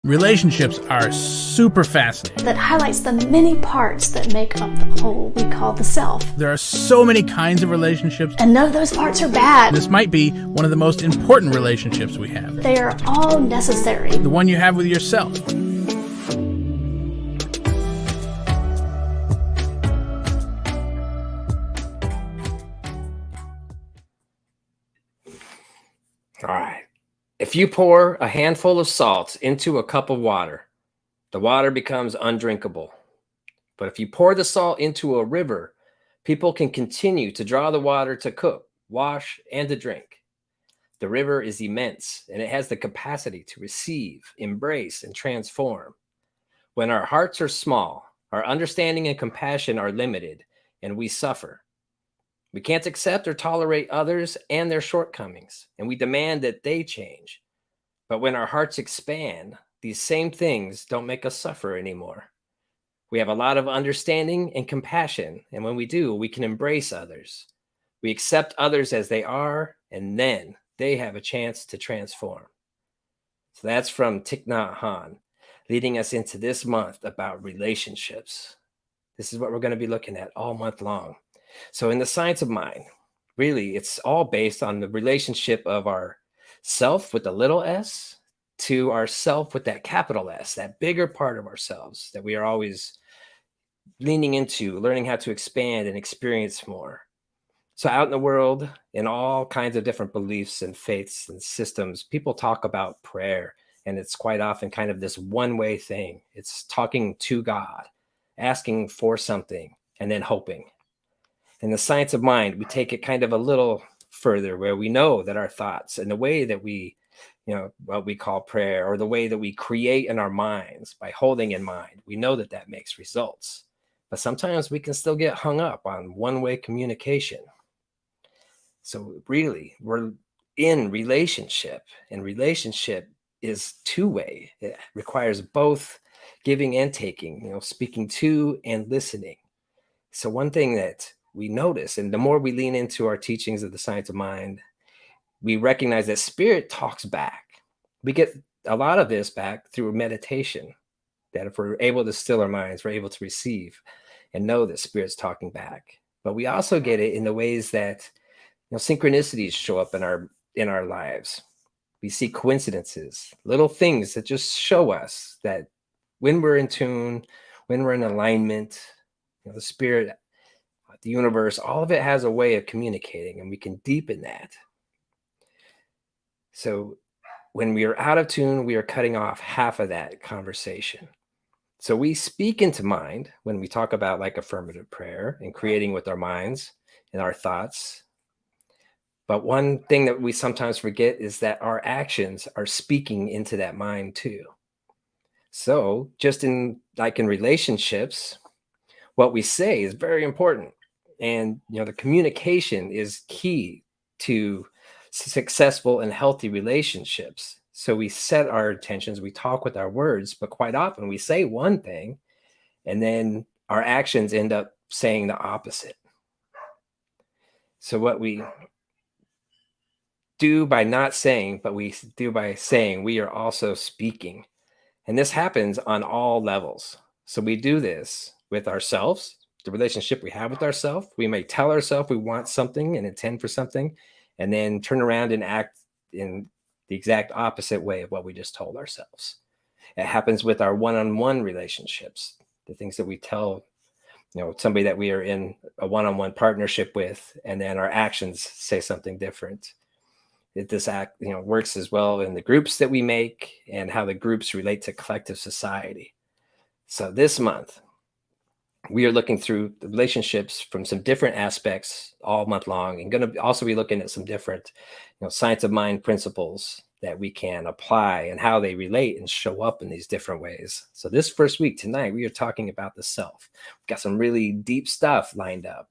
Relationships are super fascinating. That highlights the many parts that make up the whole we call the self. There are so many kinds of relationships. And none of those parts are bad. This might be one of the most important relationships we have. They are all necessary. The one you have with yourself. All right. If you pour a handful of salt into a cup of water, the water becomes undrinkable. But if you pour the salt into a river, people can continue to draw the water to cook, wash, and to drink. The river is immense, and it has the capacity to receive, embrace, and transform. When our hearts are small, our understanding and compassion are limited, and we suffer. We can't accept or tolerate others and their shortcomings, and we demand that they change. But when our hearts expand, these same things don't make us suffer anymore. We have a lot of understanding and compassion, and when we do, we can embrace others. We accept others as they are, and then they have a chance to transform. So that's from Thich Nhat Hanh, leading us into this month about relationships. This is what we're going to be looking at all month long. So in the science of mind, really, it's all based on the relationship of our self with the little s to our self with that capital S, that bigger part of ourselves that we are always leaning into, learning how to expand and experience more. So out in the world, in all kinds of different beliefs and faiths and systems, people talk about prayer, and it's quite often kind of this one-way thing. It's talking to God, asking for something, and then hoping. In the science of mind, we take it kind of a little further, where we know that our thoughts and the way that we, what we call prayer, or the way that we create in our minds by holding in mind, we know that that makes results. But sometimes we can still get hung up on one-way communication. So really, we're in relationship, and relationship is two-way. It requires both giving and taking, speaking to and listening. So one thing that we notice, and the more we lean into our teachings of the science of mind, we recognize that spirit talks back. We get a lot of this back through meditation, that if we're able to still our minds, we're able to receive and know that spirit's talking back. But we also get it in the ways that synchronicities show up in our lives. We see coincidences, little things that just show us that when we're in tune, when we're in alignment, the spirit, the universe, all of it has a way of communicating, and we can deepen that. So when we are out of tune, we are cutting off half of that conversation. So we speak into mind when we talk about like affirmative prayer and creating with our minds and our thoughts. But one thing that we sometimes forget is that our actions are speaking into that mind too. So just in relationships, what we say is very important. And, the communication is key to successful and healthy relationships. So we set our intentions, we talk with our words, but quite often we say one thing and then our actions end up saying the opposite. So what we do by not saying, but we do by saying, we are also speaking. And this happens on all levels. So we do this with ourselves, the relationship we have with ourselves. We may tell ourselves we want something and intend for something, and then turn around and act in the exact opposite way of what we just told ourselves. It happens with our one-on-one relationships, the things that we tell, somebody that we are in a one-on-one partnership with, and then our actions say something different. This act, works as well in the groups that we make and how the groups relate to collective society. So this month, we are looking through the relationships from some different aspects all month long, and going to also be looking at some different, science of mind principles that we can apply and how they relate and show up in these different ways. So this first week, tonight, we are talking about the self. We've got some really deep stuff lined up.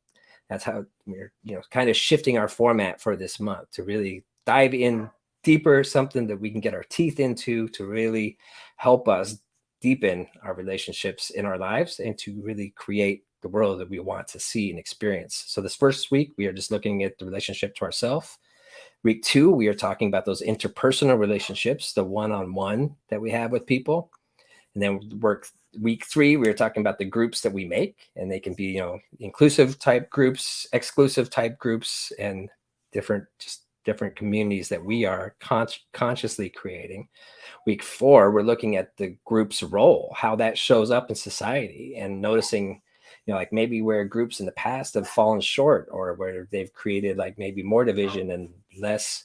That's how we're, kind of shifting our format for this month to really dive in deeper, something that we can get our teeth into to really help us deepen our relationships in our lives and to really create the world that we want to see and experience. So this first week, we are just looking at the relationship to ourselves, Week 2, we are talking about those interpersonal relationships, the one-on-one that we have with people. And then week 3, we are talking about the groups that we make, and they can be, inclusive type groups, exclusive type groups, and different communities that we are consciously creating. Week 4, we're looking at the group's role, how that shows up in society, and noticing, like maybe where groups in the past have fallen short, or where they've created like maybe more division and less,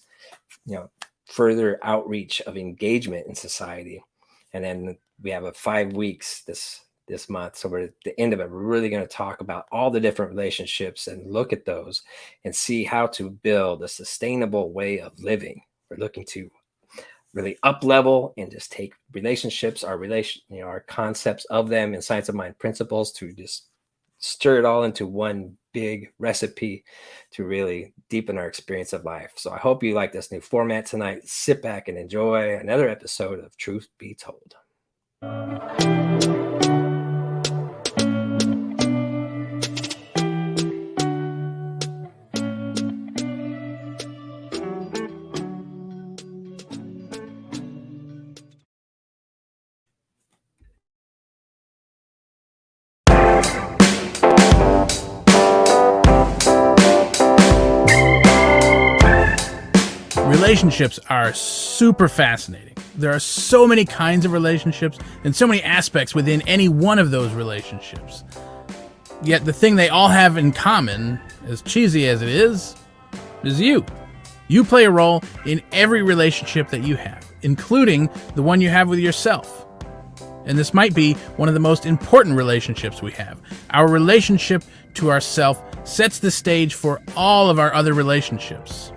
further outreach of engagement in society. And then we have 5 weeks this month. So we're at the end of it. We're really going to talk about all the different relationships and look at those and see how to build a sustainable way of living. We're looking to really up level and just take relationships, our concepts of them and science of mind principles, to just stir it all into one big recipe to really deepen our experience of life. So I hope you like this new format tonight. Sit back and enjoy another episode of Truth Be Told. Relationships are super fascinating. There are so many kinds of relationships and so many aspects within any one of those relationships. Yet the thing they all have in common, as cheesy as it is you. You play a role in every relationship that you have, including the one you have with yourself. And this might be one of the most important relationships we have. Our relationship to ourself sets the stage for all of our other relationships.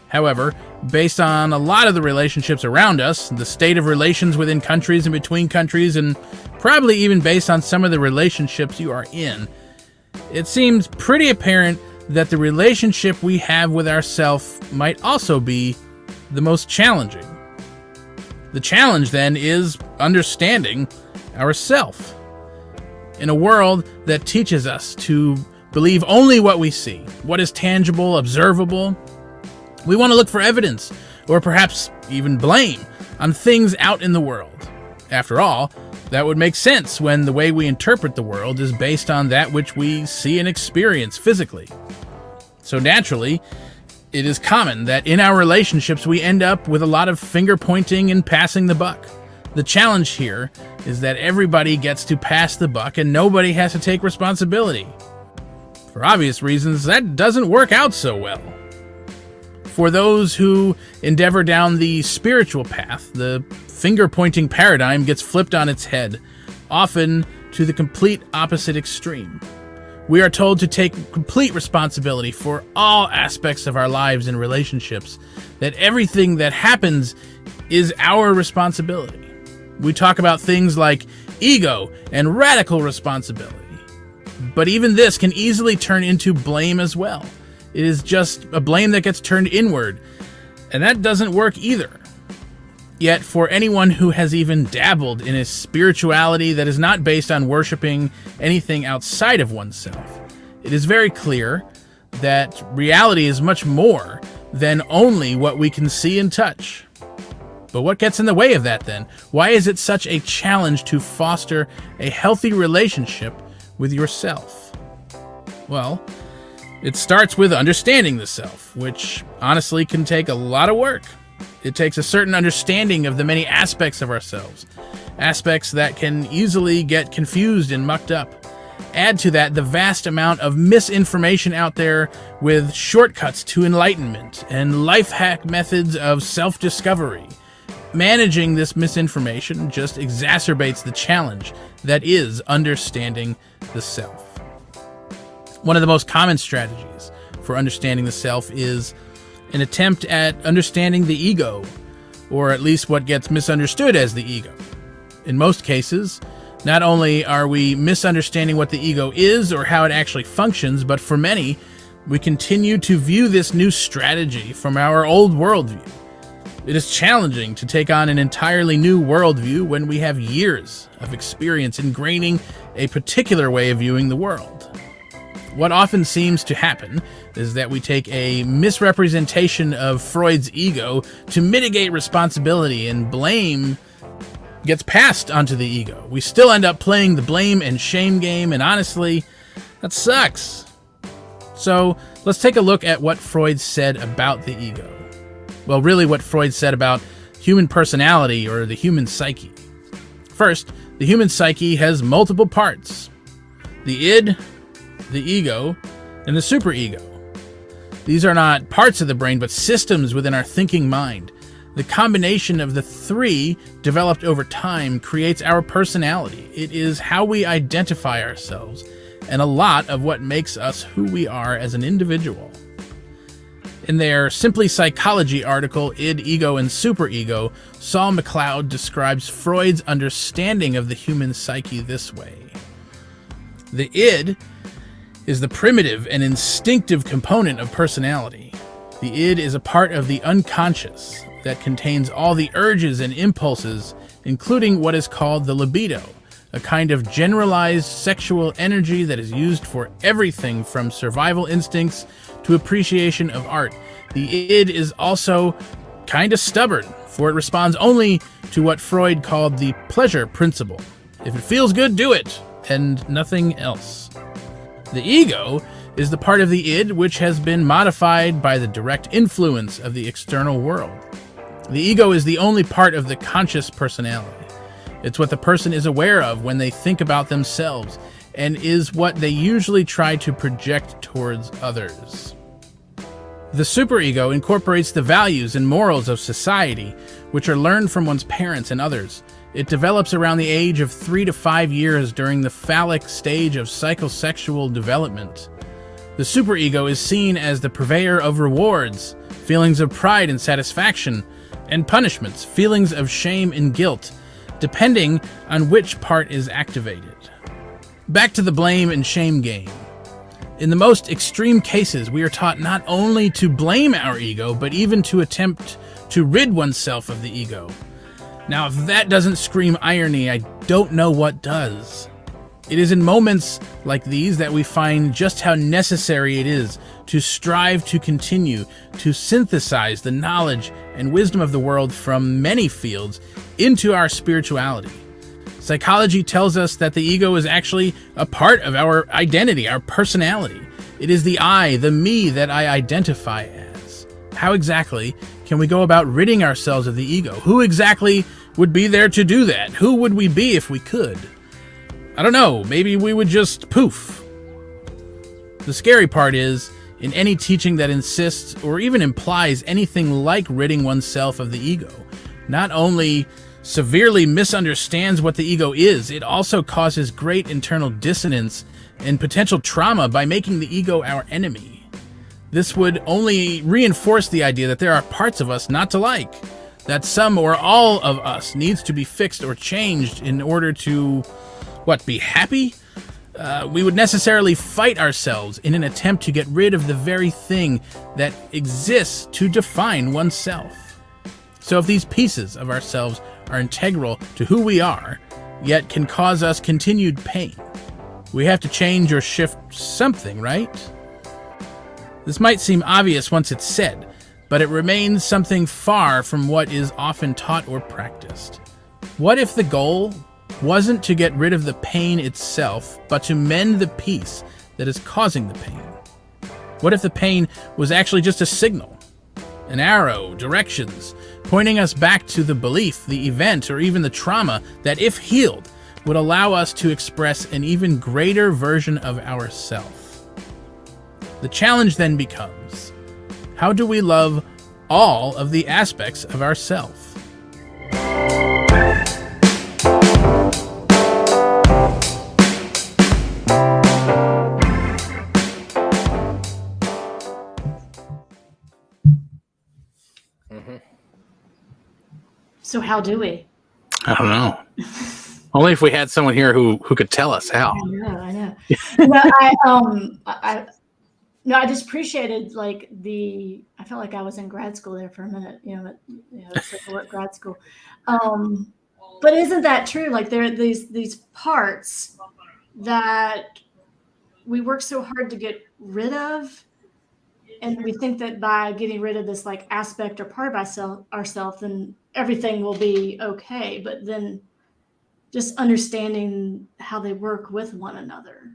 However, based on a lot of the relationships around us, the state of relations within countries and between countries, and probably even based on some of the relationships you are in, it seems pretty apparent that the relationship we have with ourselves might also be the most challenging. The challenge, then, is understanding ourself. In a world that teaches us to believe only what we see, what is tangible, observable, we want to look for evidence, or perhaps even blame, on things out in the world. After all, that would make sense when the way we interpret the world is based on that which we see and experience physically. So naturally, it is common that in our relationships we end up with a lot of finger pointing and passing the buck. The challenge here is that everybody gets to pass the buck and nobody has to take responsibility. For obvious reasons, that doesn't work out so well. For those who endeavor down the spiritual path, the finger-pointing paradigm gets flipped on its head, often to the complete opposite extreme. We are told to take complete responsibility for all aspects of our lives and relationships, that everything that happens is our responsibility. We talk about things like ego and radical responsibility. But even this can easily turn into blame as well. It is just a blame that gets turned inward, and that doesn't work either. Yet, for anyone who has even dabbled in a spirituality that is not based on worshiping anything outside of oneself, it is very clear that reality is much more than only what we can see and touch. But what gets in the way of that then? Why is it such a challenge to foster a healthy relationship with yourself? Well, it starts with understanding the self, which honestly can take a lot of work. It takes a certain understanding of the many aspects of ourselves, aspects that can easily get confused and mucked up. Add to that the vast amount of misinformation out there with shortcuts to enlightenment and life hack methods of self-discovery. Managing this misinformation just exacerbates the challenge that is understanding the self. One of the most common strategies for understanding the self is an attempt at understanding the ego, or at least what gets misunderstood as the ego. In most cases, not only are we misunderstanding what the ego is or how it actually functions, but for many, we continue to view this new strategy from our old worldview. It is challenging to take on an entirely new worldview when we have years of experience ingraining a particular way of viewing the world. what often seems to happen is that we take a misrepresentation of Freud's ego to mitigate responsibility, and blame gets passed onto the ego. We still end up playing the blame and shame game, and honestly, that sucks. So let's take a look at what Freud said about the ego. Well, really what Freud said about human personality, or the human psyche. First, the human psyche has multiple parts: the id, the ego, and the superego. These are not parts of the brain, but systems within our thinking mind. The combination of the three, developed over time, creates our personality. It is how we identify ourselves, and a lot of what makes us who we are as an individual. In their Simply Psychology article, Id, Ego, and Superego, Saul McLeod describes Freud's understanding of the human psyche this way. The id is the primitive and instinctive component of personality. The id is a part of the unconscious that contains all the urges and impulses, including what is called the libido, a kind of generalized sexual energy that is used for everything from survival instincts to appreciation of art. The id is also kind of stubborn, for it responds only to what Freud called the pleasure principle. If it feels good, do it, and nothing else. The ego is the part of the id which has been modified by the direct influence of the external world. The ego is the only part of the conscious personality. It's what the person is aware of when they think about themselves, and is what they usually try to project towards others. The superego incorporates the values and morals of society, which are learned from one's parents and others. It develops around the age of 3 to 5 years during the phallic stage of psychosexual development. The superego is seen as the purveyor of rewards, feelings of pride and satisfaction, and punishments, feelings of shame and guilt, depending on which part is activated. Back to the blame and shame game. In the most extreme cases, we are taught not only to blame our ego, but even to attempt to rid oneself of the ego. Now, if that doesn't scream irony, I don't know what does. It is in moments like these that we find just how necessary it is to strive to continue to synthesize the knowledge and wisdom of the world from many fields into our spirituality. Psychology tells us that the ego is actually a part of our identity, our personality. It is the I, the me that I identify as. How exactly can we go about ridding ourselves of the ego? Who exactly would be there to do that? Who would we be if we could? I don't know, maybe we would just poof. The scary part is, in any teaching that insists or even implies anything like ridding oneself of the ego, not only severely misunderstands what the ego is, it also causes great internal dissonance and potential trauma by making the ego our enemy. This would only reinforce the idea that there are parts of us not to like, that some or all of us needs to be fixed or changed in order to, be happy? We would necessarily fight ourselves in an attempt to get rid of the very thing that exists to define oneself. So if these pieces of ourselves are integral to who we are, yet can cause us continued pain, we have to change or shift something, right? This might seem obvious once it's said, but it remains something far from what is often taught or practiced. What if the goal wasn't to get rid of the pain itself, but to mend the piece that is causing the pain? What if the pain was actually just a signal, an arrow, directions, pointing us back to the belief, the event, or even the trauma that, if healed, would allow us to express an even greater version of ourself? The challenge then becomes, how do we love all of the aspects of ourself? So how do we? I don't know. Only if we had someone here who could tell us how. I know. I just appreciated I felt like I was in grad school there for a minute, at grad school. But isn't that true? Like there are these parts that we work so hard to get rid of, and we think that by getting rid of this like aspect or part of ourselves, then everything will be okay. But then just understanding how they work with one another,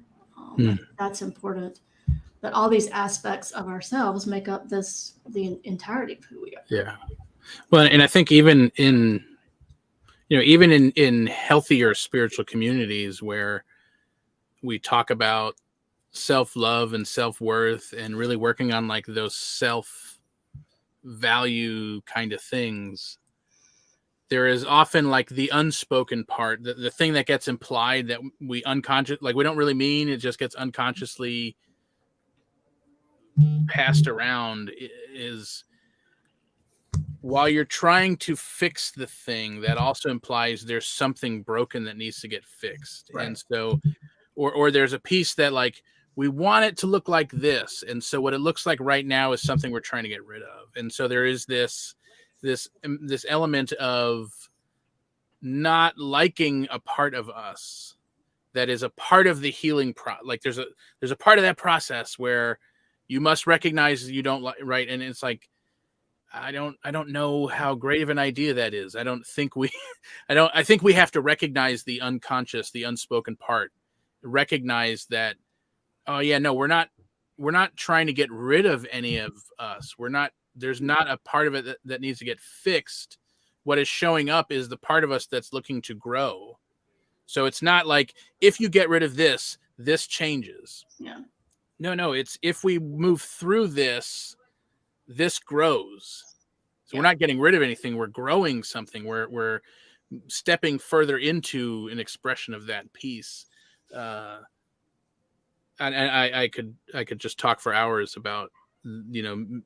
that's important. That all these aspects of ourselves make up the entirety of who we are. Yeah. Well, and I think even in healthier spiritual communities where we talk about self-love and self-worth and really working on like those self-value kind of things, there is often like the unspoken part, the thing that gets implied that we don't really mean, it just gets unconsciously passed around, is while you're trying to fix the thing, that also implies there's something broken that needs to get fixed. Right. And so, or there's a piece that like, we want it to look like this. And so what it looks like right now is something we're trying to get rid of. And so there is this element of not liking a part of us that is a part of the healing like there's a part of that process where you must recognize you don't like, right? And it's like, I don't know how great of an idea that is. I think we have to recognize the unconscious, the unspoken part, recognize that, oh yeah, no, we're not trying to get rid of any of us. There's not a part of it that needs to get fixed. What is showing up is the part of us that's looking to grow. So it's not like, if you get rid of this changes. Yeah. No, it's if we move through this grows. So we're not getting rid of anything. We're growing something. We're stepping further into an expression of that piece. And I could just talk for hours about,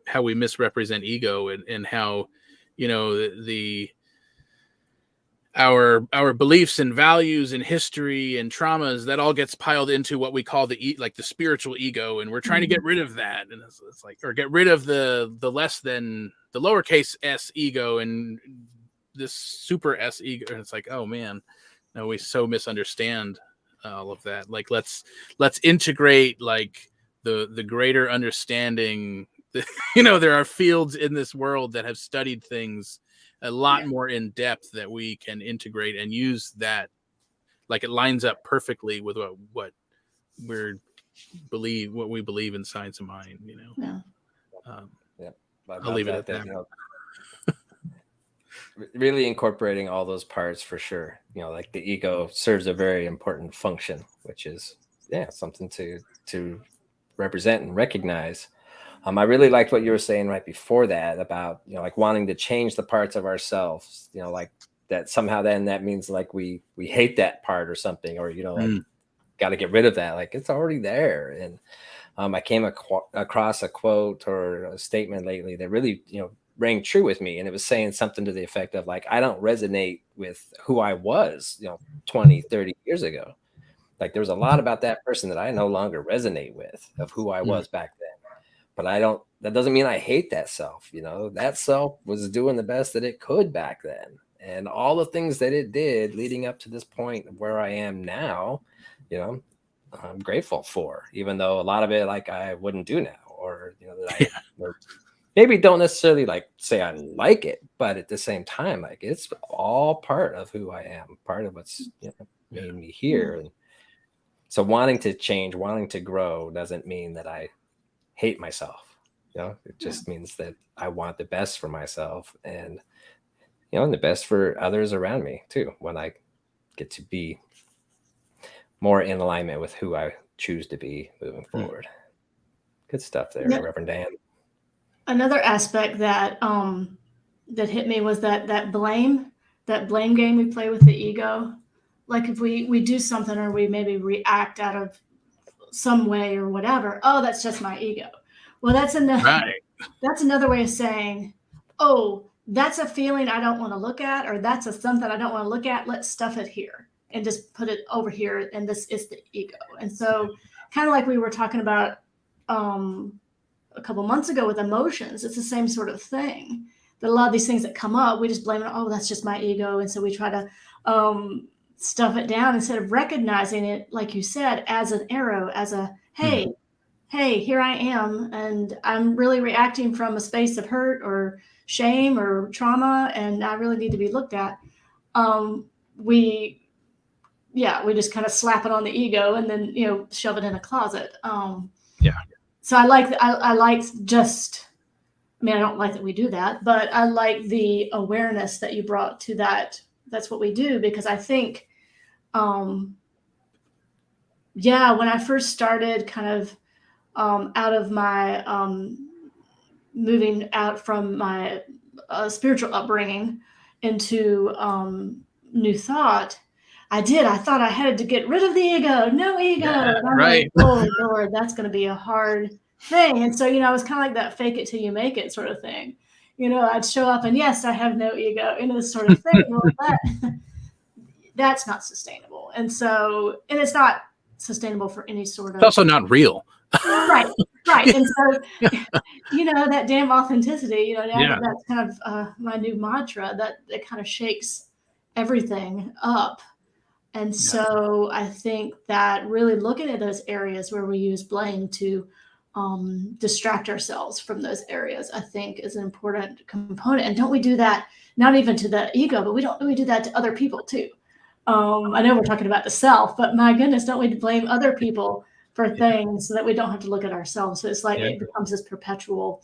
how we misrepresent ego and how, our beliefs and values and history and traumas, that all gets piled into what we call the spiritual ego, and we're trying to get rid of that, and it's like, or get rid of the less than the lowercase s ego and this super s ego, and it's like, oh man, no, we so misunderstand all of that. Like let's integrate like the greater understanding. There are fields in this world that have studied things a lot more in depth that we can integrate and use that. Like it lines up perfectly with what we believe in science of mind, Yeah. I'll leave it at that. Really incorporating all those parts for sure. Like the ego serves a very important function, which is something to represent and recognize. I really liked what you were saying right before that about, like wanting to change the parts of ourselves, like that somehow then that means like we hate that part or something, or, like got to get rid of that. Like it's already there. And I came across a quote or a statement lately that really, rang true with me. And it was saying something to the effect of like, I don't resonate with who I was, 20, 30 years ago. Like there was a lot about that person that I no longer resonate with, of who I was back then. But that doesn't mean I hate that self. That self was doing the best that it could back then. And all the things that it did leading up to this point of where I am now, I'm grateful for, even though a lot of it, like I wouldn't do now, or, that I maybe don't necessarily like say I like it, but at the same time, like it's all part of who I am, part of what's made me here. And so wanting to change, wanting to grow doesn't mean that I hate myself. It just means that I want the best for myself and and the best for others around me too, when I get to be more in alignment with who I choose to be moving forward. Good stuff there, Reverend Dan. Another aspect that that hit me was that blame game we play with the ego. Like if we do something or we maybe react out of some way or whatever, oh, that's just my ego. Well, that's another way of saying, oh, that's a feeling I don't want to look at, or that's something I don't want to look at. Let's stuff it here and just put it over here. And this is the ego. And so kind of like we were talking about a couple months ago with emotions, it's the same sort of thing. That a lot of these things that come up, we just blame it. Oh, that's just my ego. And so we try to stuff it down instead of recognizing it, like you said, as an arrow, as a, hey, hey, here I am, and I'm really reacting from a space of hurt or shame or trauma, and I really need to be looked at. We just kind of slap it on the ego and then, shove it in a closet. Yeah. So I like just, I mean, I don't like that we do that, but I like the awareness that you brought to that. That's what we do, because I think, when I first started kind of out of my moving out from my spiritual upbringing into New Thought, I thought I had to get rid of the ego, no ego. Yeah, and I'm right. like, oh Lord, that's going to be a hard thing. And so, I was kind of like that fake it till you make it sort of thing. I'd show up and yes, I have no ego, this sort of thing. Well, that's not sustainable. And so, and it's not sustainable for any sort of. It's also not real. Right. And so, that damn authenticity, that's kind of my new mantra that kind of shakes everything up. And so I think that really looking at those areas where we use blame to distract ourselves from those areas, I think is an important component. And don't we do that, not even to the ego, but we do that to other people too. I know we're talking about the self, but my goodness, don't we blame other people for things so that we don't have to look at ourselves? So it's like it becomes this perpetual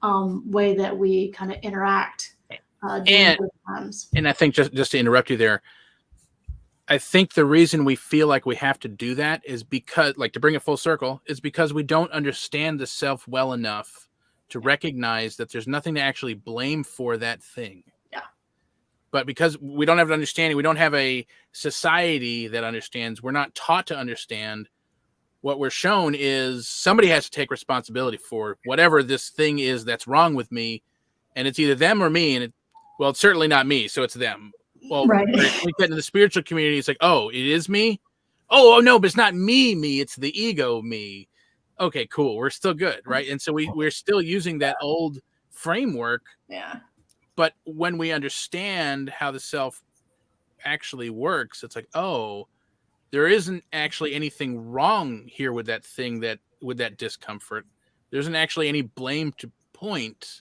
way that we kind of interact during those times. And I think just to interrupt you there, I think the reason we feel like we have to do that is because, like, to bring it full circle, is because we don't understand the self well enough to recognize that there's nothing to actually blame for that thing. Yeah. But because we don't have an understanding, we don't have a society that understands, we're not taught to understand. What we're shown is somebody has to take responsibility for whatever this thing is that's wrong with me. And it's either them or me. And it's certainly not me. So it's them. Well, right. We get into the spiritual community. It's like, oh, it is me. Oh, no, but it's not me. It's the ego me. Okay, cool. We're still good. Right. And so we're still using that old framework. Yeah. But when we understand how the self actually works, it's like, oh, there isn't actually anything wrong here with that thing, with that discomfort. There isn't actually any blame to point.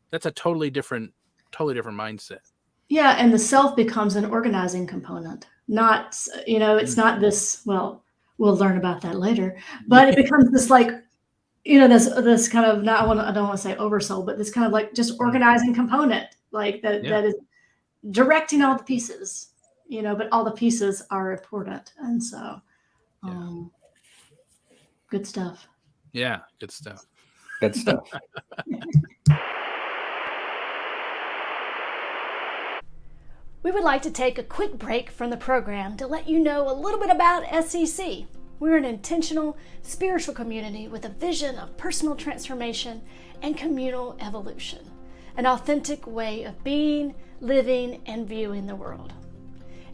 That's a totally different mindset. Yeah. And the self becomes an organizing component, not, it's not this, well, we'll learn about that later, but it becomes this like, this kind of, I don't want to say oversoul, but this kind of like just organizing component, like that is directing all the pieces, but all the pieces are important. And so, good stuff. Yeah. Good stuff. Good stuff. We would like to take a quick break from the program to let you know a little bit about SEC. We're an intentional spiritual community with a vision of personal transformation and communal evolution, an authentic way of being, living, and viewing the world.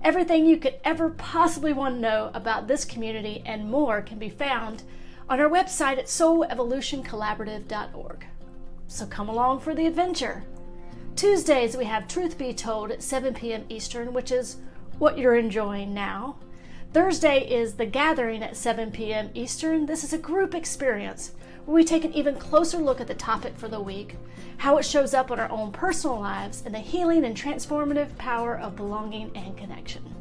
Everything you could ever possibly want to know about this community and more can be found on our website at soulevolutioncollaborative.org. So come along for the adventure. Tuesdays we have Truth Be Told at 7 p.m. Eastern, which is what you're enjoying now. Thursday is The Gathering at 7 p.m. Eastern. This is a group experience where we take an even closer look at the topic for the week, how it shows up in our own personal lives, and the healing and transformative power of belonging and connection.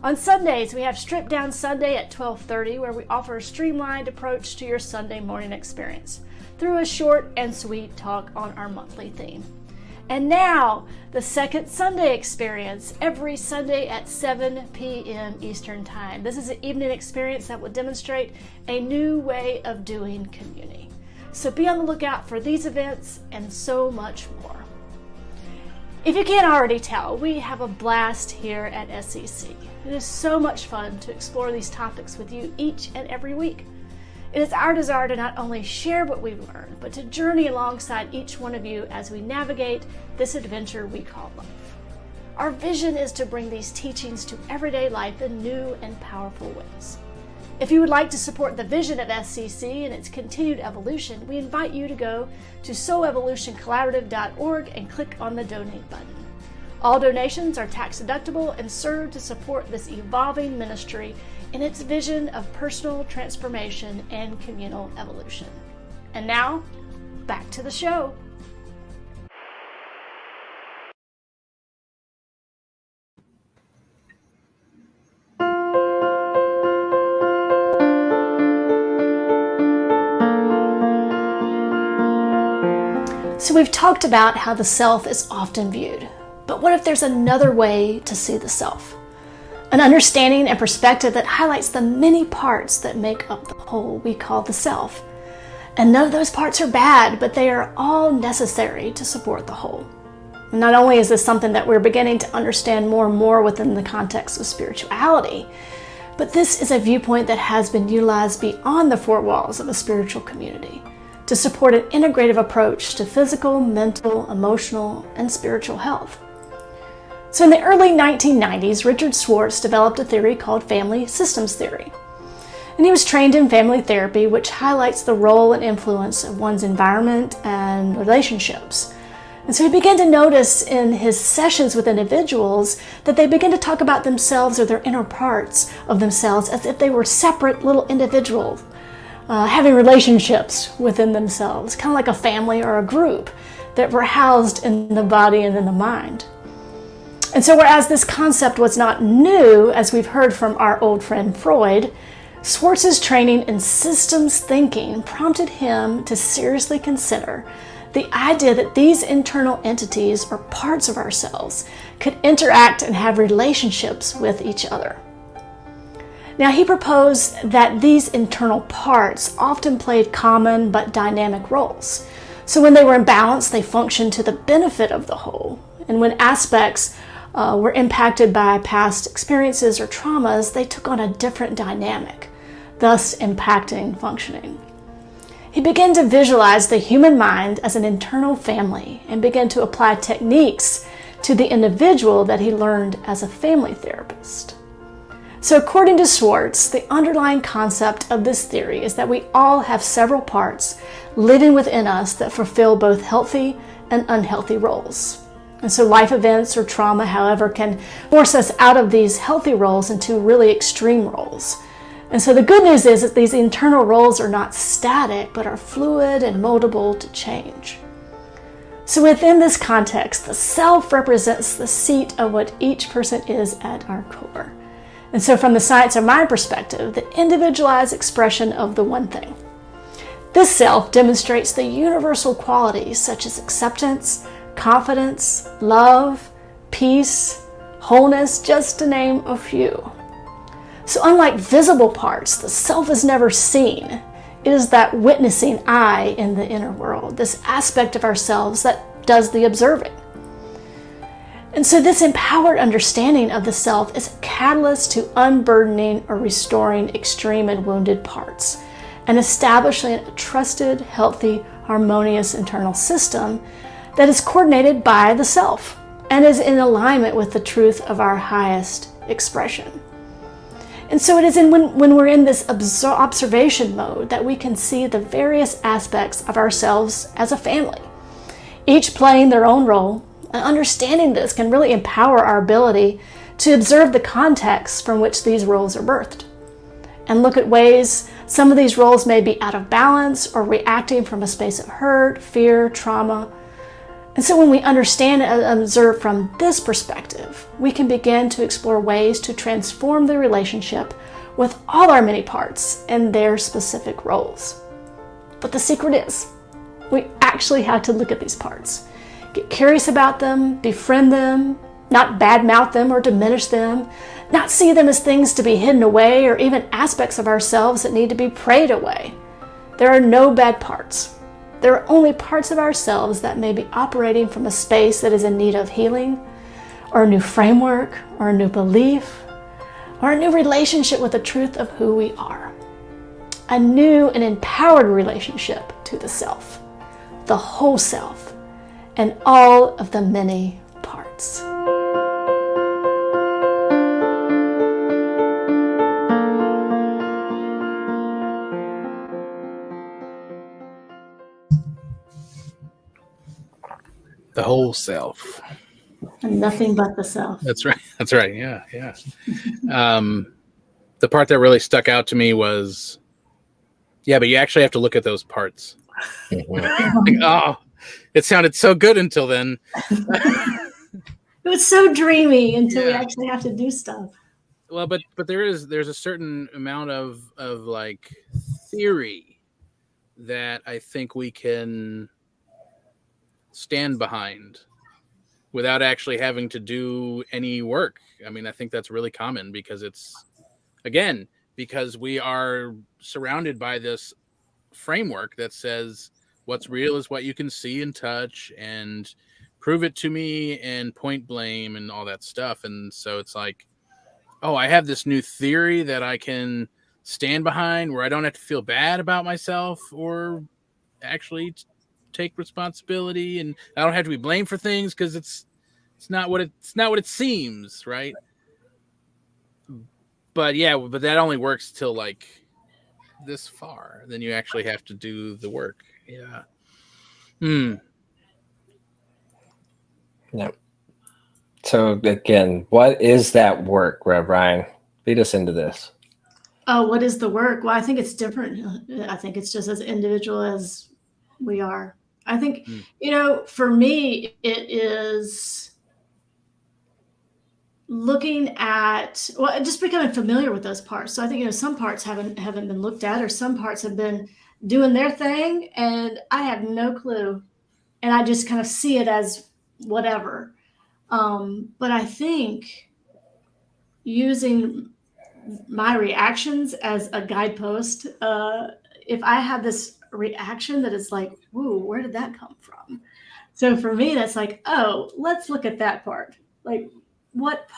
On Sundays, we have Strip Down Sunday at 12:30, where we offer a streamlined approach to your Sunday morning experience through a short and sweet talk on our monthly theme. And now, the Second Sunday Experience, every Sunday at 7 p.m. Eastern Time. This is an evening experience that will demonstrate a new way of doing community. So be on the lookout for these events and so much more. If you can't already tell, we have a blast here at SEC. It is so much fun to explore these topics with you each and every week. It is our desire to not only share what we've learned, but to journey alongside each one of you as we navigate this adventure we call life. Our vision is to bring these teachings to everyday life in new and powerful ways. If you would like to support the vision of SCC and its continued evolution, we invite you to go to soulevolutioncollaborative.org and click on the donate button. All donations are tax deductible and serve to support this evolving ministry in its vision of personal transformation and communal evolution. And now, back to the show. So we've talked about how the self is often viewed, but what if there's another way to see the self? An understanding and perspective that highlights the many parts that make up the whole we call the self. And none of those parts are bad, but they are all necessary to support the whole. And not only is this something that we're beginning to understand more and more within the context of spirituality, but this is a viewpoint that has been utilized beyond the four walls of a spiritual community to support an integrative approach to physical, mental, emotional, and spiritual health. So in the early 1990s, Richard Schwartz developed a theory called family systems theory. And he was trained in family therapy, which highlights the role and influence of one's environment and relationships. And so he began to notice in his sessions with individuals that they began to talk about themselves or their inner parts of themselves as if they were separate little individuals, having relationships within themselves, kind of like a family or a group that were housed in the body and in the mind. And so whereas this concept was not new, as we've heard from our old friend Freud, Schwartz's training in systems thinking prompted him to seriously consider the idea that these internal entities or parts of ourselves could interact and have relationships with each other. Now, he proposed that these internal parts often played common but dynamic roles. So when they were in balance, they functioned to the benefit of the whole. And when aspects were impacted by past experiences or traumas, they took on a different dynamic, thus impacting functioning. He began to visualize the human mind as an internal family and began to apply techniques to the individual that he learned as a family therapist. So according to Schwartz, the underlying concept of this theory is that we all have several parts living within us that fulfill both healthy and unhealthy roles. And so life events or trauma, however, can force us out of these healthy roles into really extreme roles. And so the good news is that these internal roles are not static, but are fluid and moldable to change. So within this context, the self represents the seat of what each person is at our core. And so from the science of mind perspective, the individualized expression of the one thing. This self demonstrates the universal qualities such as acceptance, confidence, love, peace, wholeness, just to name a few. So unlike visible parts, the self is never seen. It is that witnessing I in the inner world, this aspect of ourselves that does the observing. And so this empowered understanding of the self is a catalyst to unburdening or restoring extreme and wounded parts and establishing a trusted, healthy, harmonious internal system that is coordinated by the self and is in alignment with the truth of our highest expression. And so it is when we're in this observation mode that we can see the various aspects of ourselves as a family, each playing their own role. And understanding this can really empower our ability to observe the context from which these roles are birthed and look at ways some of these roles may be out of balance or reacting from a space of hurt, fear, trauma. And so when we understand and observe from this perspective, we can begin to explore ways to transform the relationship with all our many parts and their specific roles. But the secret is, we actually have to look at these parts. Get curious about them, befriend them, not badmouth them or diminish them, not see them as things to be hidden away or even aspects of ourselves that need to be prayed away. There are no bad parts. There are only parts of ourselves that may be operating from a space that is in need of healing, or a new framework, or a new belief, or a new relationship with the truth of who we are. A new and empowered relationship to the self, the whole self, and all of the many parts. The whole self. And nothing but the self. That's right. That's right. Yeah. Yeah. The the part that really stuck out to me was, yeah, but you actually have to look at those parts. Like, oh, it sounded so good until then. It was so dreamy until we actually have to do stuff. Well, but there's a certain amount of like theory that I think we can stand behind without actually having to do any work. I mean, I think that's really common because because we are surrounded by this framework that says what's real is what you can see and touch, and prove it to me and point blame and all that stuff. And so it's like, oh, I have this new theory that I can stand behind where I don't have to feel bad about myself or actually take responsibility, and I don't have to be blamed for things because it's not what it seems, right? But that only works till like this far. Then you actually have to do the work. Yeah. Yeah. So again, what is that work, Rev Ryan? Lead us into this. Oh, what is the work? Well, I think it's different. I think it's just as individual as we are. I think, for me, it is looking at, just becoming familiar with those parts. So I think, some parts haven't been looked at, or some parts have been doing their thing and I have no clue. And I just kind of see it as whatever. But I think using my reactions as a guidepost, if I have this reaction that is like, whoa, where did that come from? So for me, that's like, oh, let's look at that part. Like, what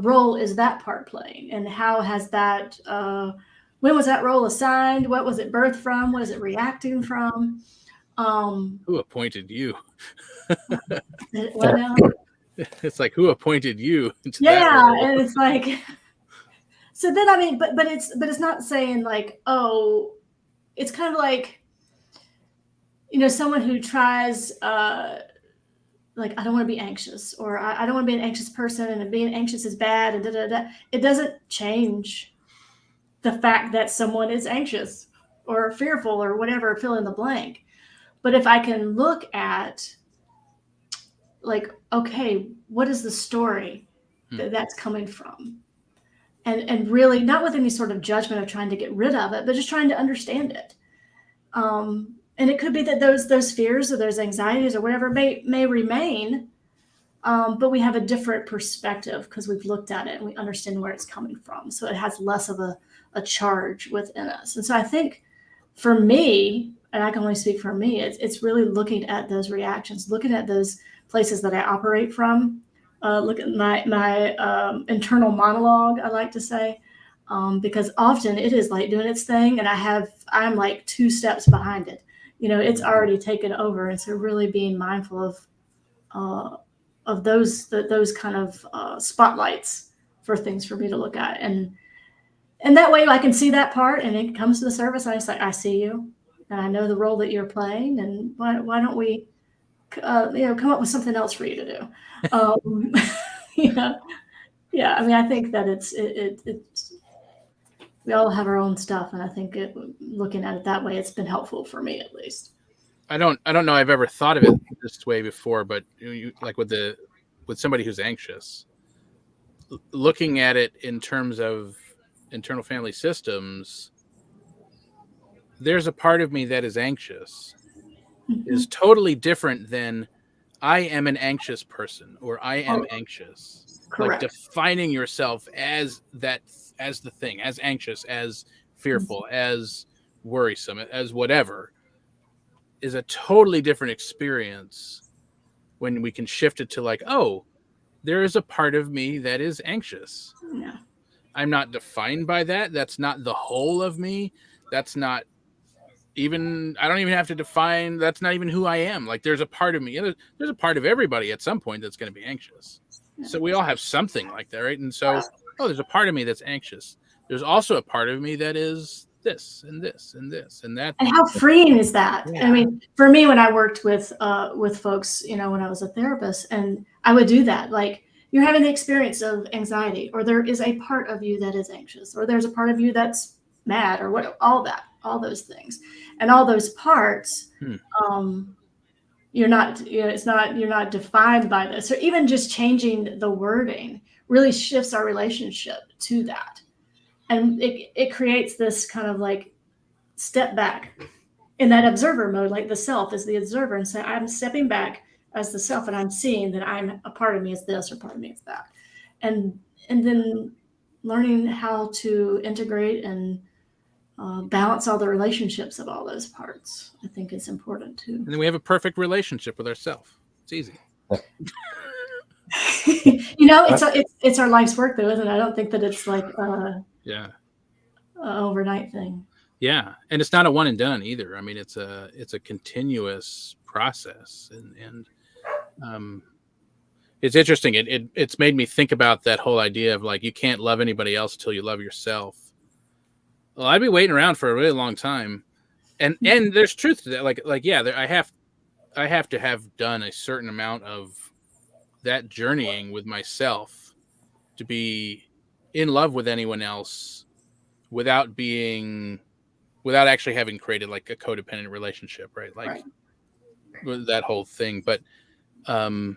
role is that part playing? And how has that, when was that role assigned? What was it birthed from? What is it reacting from? Who appointed you? What now? It's like, who appointed you to Yeah, that role? and it's like, so then, I mean, but it's not saying like, oh, it's kind of like, someone who tries, like, I don't want to be anxious, or I don't want to be an anxious person, and being anxious is bad, and da da da. It doesn't change the fact that someone is anxious or fearful or whatever, fill in the blank. But if I can look at, like, okay, what is the story that's coming from? And really not with any sort of judgment of trying to get rid of it, but just trying to understand it. And it could be that those fears or those anxieties or whatever may remain, but we have a different perspective because we've looked at it and we understand where it's coming from. So it has less of a charge within us. And so I think for me, and I can only speak for me, it's really looking at those reactions, looking at those places that I operate from, look at my internal monologue, I like to say, because often it is like doing its thing, and I'm like 2 steps behind it. It's already taken over, and so really being mindful of those kind of spotlights for things for me to look at, and that way I can see that part, and it comes to the surface. I just like, I see you, and I know the role that you're playing, and why don't we, come up with something else for you to do. Yeah. I mean, I think that it's we all have our own stuff, and I think looking at it that way, it's been helpful for me at least. I don't know I've ever thought of it this way before, but like with somebody who's anxious, looking at it in terms of internal family systems, there's a part of me that is anxious, is totally different than I am an anxious person, or I am anxious. Correct. Like defining yourself as that, as the thing, as anxious, as fearful, as worrisome, as whatever, is a totally different experience when we can shift it to like, oh, there is a part of me that is anxious. Yeah. I'm not defined by that. That's not the whole of me. That's not even, I don't even have to define, that's not even who I am. Like there's a part of me, there's a part of everybody at some point that's going to be anxious. So we all have something like that, right? And so, there's a part of me that's anxious. There's also a part of me that is this and this and this and that. And how freeing is that? Yeah. I mean, for me, when I worked with folks, when I was a therapist, and I would do that, like, you're having the experience of anxiety, or there is a part of you that is anxious, or there's a part of you that's mad, or what, all those things. And all those parts, you're not, you're not defined by this. Or even just changing the wording really shifts our relationship to that. And it creates this kind of like step back in that observer mode, like the self is the observer, and say, I'm stepping back as the self, and I'm seeing that I'm a part of me is this, or part of me is that. And then learning how to integrate and balance all the relationships of all those parts, I think is important too. And then we have a perfect relationship with ourselves. It's easy. It's our life's work though, isn't it? I don't think that it's like an overnight thing. Yeah, and it's not a one and done either. I mean, it's a continuous process, and it's interesting. It's made me think about that whole idea of like you can't love anybody else until you love yourself. Well, I'd be waiting around for a really long time, and there's truth to that. I have to have done a certain amount of that journeying with myself to be in love with anyone else without actually having created like a codependent relationship, right? Like that whole thing. But so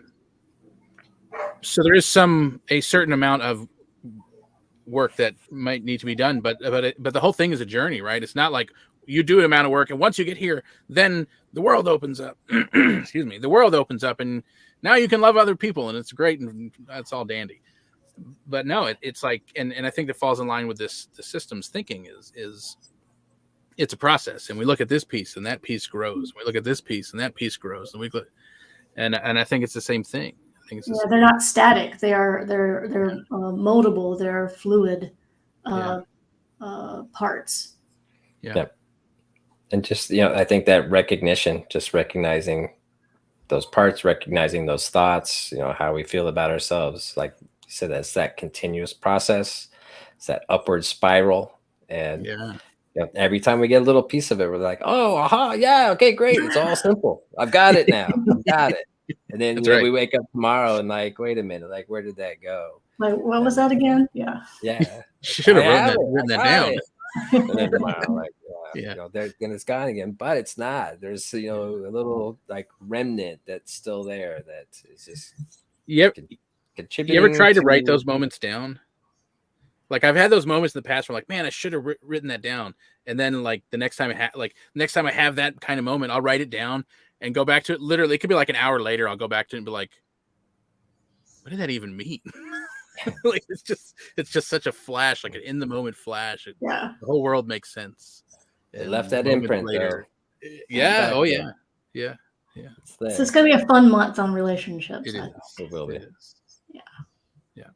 there is a certain amount of work that might need to be done, but the whole thing is a journey, right? It's not like you do an amount of work and once you get here, then the world opens up. Excuse me, the world opens up and now you can love other people and it's great and that's all dandy. But no, it's like, and I think that falls in line with the systems thinking is it's a process, and we look at this piece and that piece grows. We look at this piece and that piece grows, and and I think it's the same thing. I think it's they're not static. They're moldable. They're fluid parts. Yeah. And just, I think that recognition, just recognizing those parts, recognizing those thoughts, how we feel about ourselves. Like you said, that's that continuous process. It's that upward spiral. And every time we get a little piece of it, we're like, oh, aha, yeah, okay, great. It's all simple. I've got it now. I've got it. And then we wake up tomorrow and like, wait a minute, like, where did that go? Like, what was that again? Yeah. Yeah. Should have written that down. And then tomorrow, like, then it's gone again, but it's not. There's a little like remnant that's still there that is just contributing. You ever tried to write those moments down? Like I've had those moments in the past where like, man, I should have written that down. And then like the next time I have that kind of moment, I'll write it down and go back to it. Literally, it could be like an hour later. I'll go back to it and be like, what did that even mean? Like it's just such a flash, like an in the moment flash. The whole world makes sense. It left that imprint later. Yeah. Oh yeah. Yeah. So it's gonna be a fun month on relationships. It will be. Yeah.